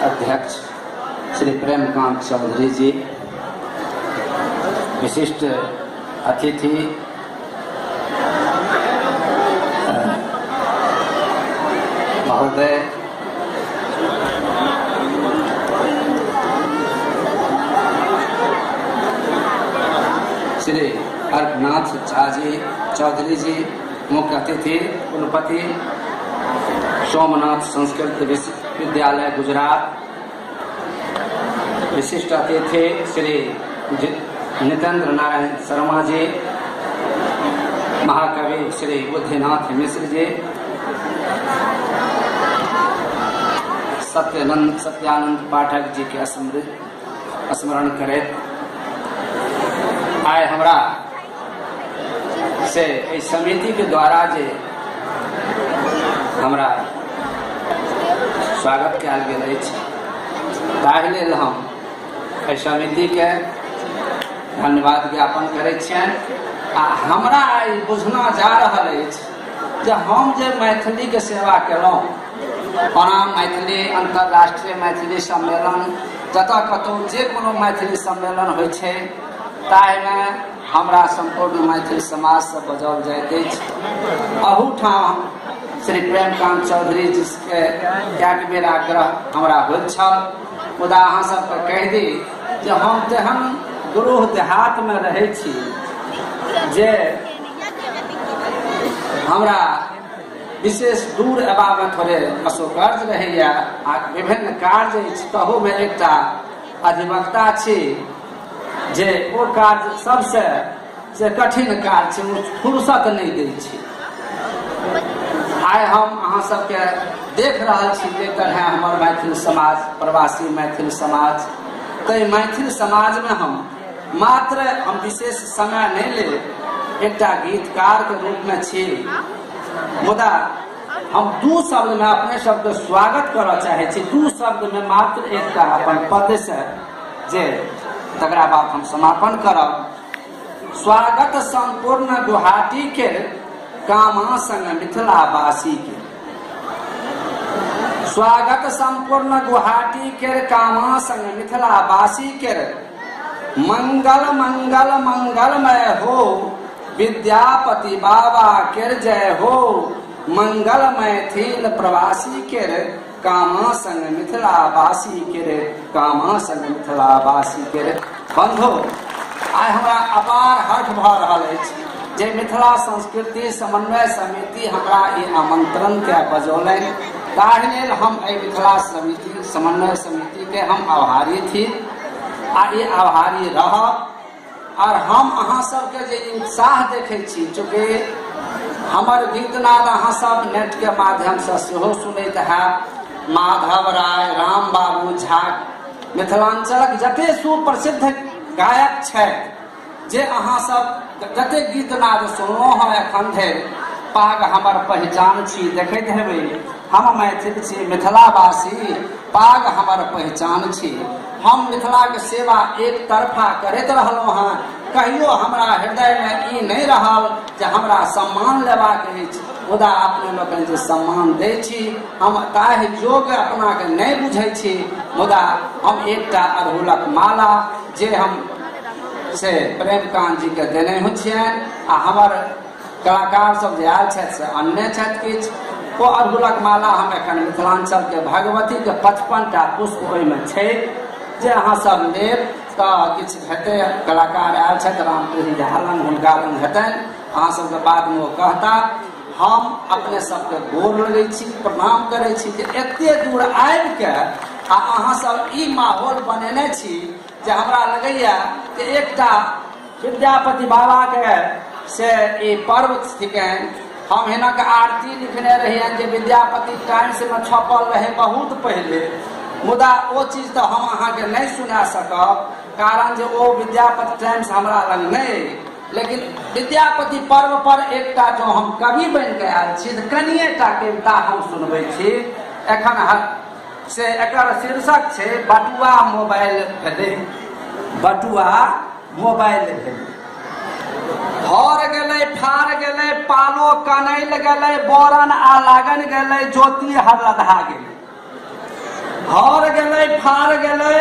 अध्यक्ष श्री प्रेमकांत चौधरी जी, विशिष्ट अतिथि महोदय, श्री अर्घनाथ झा जी चौधरी जी, मुख्य अतिथि कुलपति सोमनाथ संस्कृत विश्वविद्यालय गुजरात, विशिष्ट अतिथि श्री नितेंद्र नारायण शर्मा जी, महाकवि श्री बुद्धिनाथ मिश्र जी, सत्यानंद पाठक जी के स्मरण करे। आय हमरा से इस समिति के द्वारा जे हमरा स्वागत कयल गेल अछि, ताहि लेल हम एहि समिति के धन्यवाद ज्ञापन करैत छियनि। आ हमरा आई बुझना जा रहल अछि जे हम जे मैथिली के सेवा केलहुँ, ओना मैथिली अंतर्राष्ट्रीय मैथिली सम्मेलन जतऽ कतहु जे कोनो मैथिली सम्मेलन होइ छै ताहिमे हमरा संपूर्ण मैथिल समाज से बजाओल जाइत अछि। अहूठाम श्री प्रेमकांत चौधरी जी के कएक बेर आग्रह हमरा होइत छल, मुदा अहाँ सबके कहि दी जे हम तेहन गुरु देहात में रहै छी जे हमरा विशेष दूर एबा में थोड़े असोकर्ज रहैया। आ विभिन्न कार्य अछि तहू में एकटा अधिवक्ता छी जे ओ कार्य सबसे से कठिन कार्य छै, फुर्सत नहीं दै छी। आइ हम अहाँ सबके देख रहल छी जे तरह हमर मैथिल समाज, प्रवासी मैथिल समाज, तै मैथिल समाज में हम मात्र हम विशेष समय नहीं ले, एकटा गीतकार के रूप में छी, मुदा हम दू शब्द में अपने सबके स्वागत करऽ चाहे छी। दू शब्द में मात्र एकटा अपन पद से जे तकरा बाद हम समापन करब। स्वागत संपूर्ण गुवाहाटी के कामा संग मिथिलावासी के, स्वागत संपूर्ण गुवाहाटी के कामा संग मिथिलावासी के, मंगल मंगल मंगलमय हो विद्यापति बाबा के जय हो, मंगल मैथिल प्रवासी के कामा संग मिथिलावासी के, कामा संग मिथिलावासी के। बंधु, आइ हमरा अपार हर्ष भऽ रहल अछि जे मिथिला संस्कृति समन्वय समिति हमरा ई आमंत्रण के बजौलनि, ताहि लेल हम एहि मिथिला समिति समन्वय समिति के हम आभारी थी आ ई आभारी रहब। और हम अहाँ सबके जे उत्साह देखै छी, चूँकि हमर गीतनाद अहाँ सब नेट के माध्यम से सेहो सुनैत हैब। माधव राय, राम बाबू झा, मिथिलांचलक जते सुप्रसिद्ध गायक छथि, जे अहाँ सब जते गीतनाद सुनलहुँ हँ एखन धरि, पाग हमर पहचान छी, देखैत हेबै हम मैथिल छी, मिथिलावासी, पाग हमर पहचान छी। हम मिथिला के सेवा एक तरफा करैत रहलहुँ हँ, कहियो हमरा हृदय में ई नहीं रहल जे हमरा सम्मान लेबाक अछि, मुदा अपने लोकनि जे सम्मान दै छी हम ताहि योग्य अपना के नहीं बुझै छी। मुदा हम एकटा अड़हुलक माला जे हम से प्रेमकांत जी के देने हो छियनि, आ हमर कलाकार सब जे आयल छथि से अन्य छथि किछु, ओ अड़हुलक माला हम एखन मिथिलांचल के भगवती के 55टा पुष्प ओहिमे छै, जे अहाँ सब लेब तऽ किछु हेतै। कलाकार आयल छथि रामपुरी झा लग, हुनका लग हेतनि, अहाँ सबके बाद में ओ कहता। हम अपने सबके गोर लगै छी, प्रणाम करै छी जे एते दूर आबि के आ अहाँ सब ई माहौल बनेने छी जे हमरा लगैया कि एकटा विद्यापति बाबा के से ई पर्व थिकनि। हम हिनक आरती लिखने रहियनि जे विद्यापति टाइम्स में छपल रहे बहुत पहले, मुदा ओ चीज तो हम अहाँ के नहीं सुना सकब, कारण जे ओ विद्यापति टाइम्स हमरा लग नहीं। लेकिन विद्यापति पर्व पर एकटा जो हम कवि बन के आयल छी, कनिएटा कविता हम सुनबै छी एखन से। एकर शीर्षक छै बटुआ मोबाइल भेलै, बटुआ मोबाइल भेलै। हर गेलै, फार गेलै, पालो कनैल गेलै, बोरन आ लागन गेलै, ज्योति हरलधा गेलै। हर गेलै फार गेलै,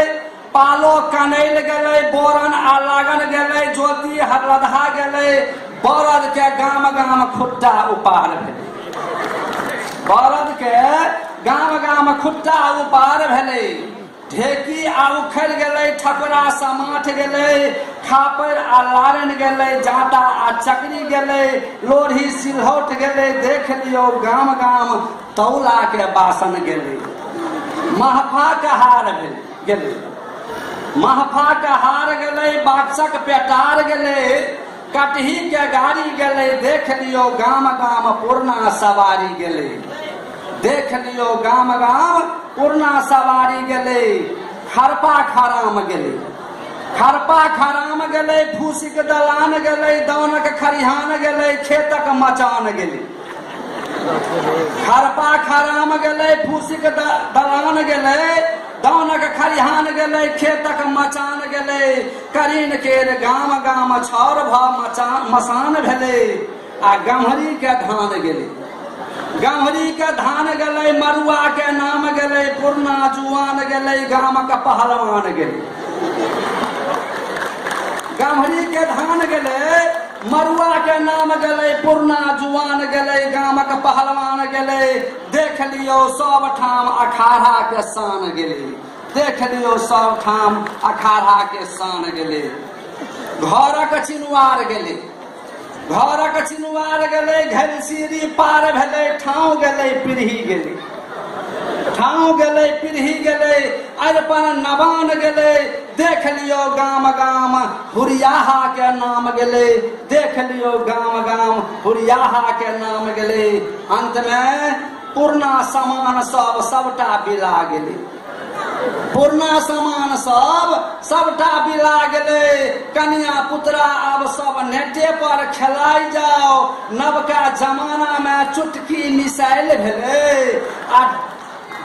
पालो कनैल गेलै, बोरन आ लागन गेलै, ज्योति हरलधा गेलै, बरद के गाम गाम खुट्टा उपार भेलै। बरद के गाम गाम खुट्टा उपार भेलै। ढेकी आ उखड़ गेलै, ठकुरा समाठ गेलै, खापर आ लारन गेलै, जाटा आ चकरी गेलै, लोढ़ी सिलहौट गेलै। देख लियो गाम गाम तौला के बासन गेलै। महफा के हार गेलै, महफा के हार गेलै, बाक्सक पेटार गेलै, कटही के गाड़ी गेलै। देख लियो गाम गाम पूर्णा सवारी गेलै। देख लियो गाम गाम पूर्णा सवारी गेलै। खरपा खराम गेलै, खरपा खराम गेलै, फूसिक दलान गेलै, दौनक खरिहान गेलै, खेतक मचान गेलै। खरपा खराम गेलै, फूसिक दलान गेलै, दौनक खरिहान गेलै, खेतक मचान गेलै। करीन केर गाम गाम छौर भ मसान भेलै। आ गम्हरी के धान गेलै, गम्हरी के धान गेलै, मरुआ के नाम गेलै, पूर्णा जुआन गेलै, गामक पहलवान गेलै। गम्हरी के धान गेलै, मरुआ के नाम गेलै, पूर्णा जुआन गेलै, गामक पहलवान गेलै। देख लियो सब ठाम अखाड़ा के शान गेलै। देख लियो सब ठाम अखाड़ा के शान गेलै। घरक चिनुआर गेलै, घरक चिनुआर गेलै, घलसीरी पार भेलै, ठाव गेलै पीढ़ी गेलै, ठाव गेलै पीढ़ी गेलै, अरिपन नवान गेलै। देख लियो गाम गाम हुरियाहा के नाम गेलै। देख लियो गाम गाम हुरियाहा के नाम गेलै। अंत में पूर्णा समान सब सबटा बिला गेलै। पूर्णा समान सब सबटा बिला गेलै। कन्या पुत्रा अब सब नेटे पर खेलाई जाओ। नवका जमाना में चुटकी मिसाइल भेलै, आ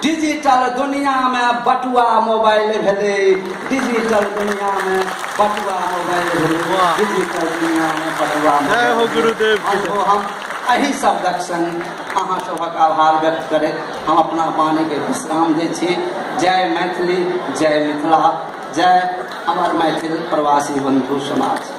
डिजिटल दुनिया में बटुआ मोबाइल भेलै। डिजिटल दुनिया में बटुआ मोबाइल भेलै। डिजिटल दुनिया में बटुआ मोबाइल। हो गुरुदेव हम एही शब्दक संग अहाँ सभक आभार व्यक्त करैत हम अपना वाणी के विश्राम दै छी। जय मैथिली, जय मिथिला, जय हमर मैथिल प्रवासी बंधु समाज।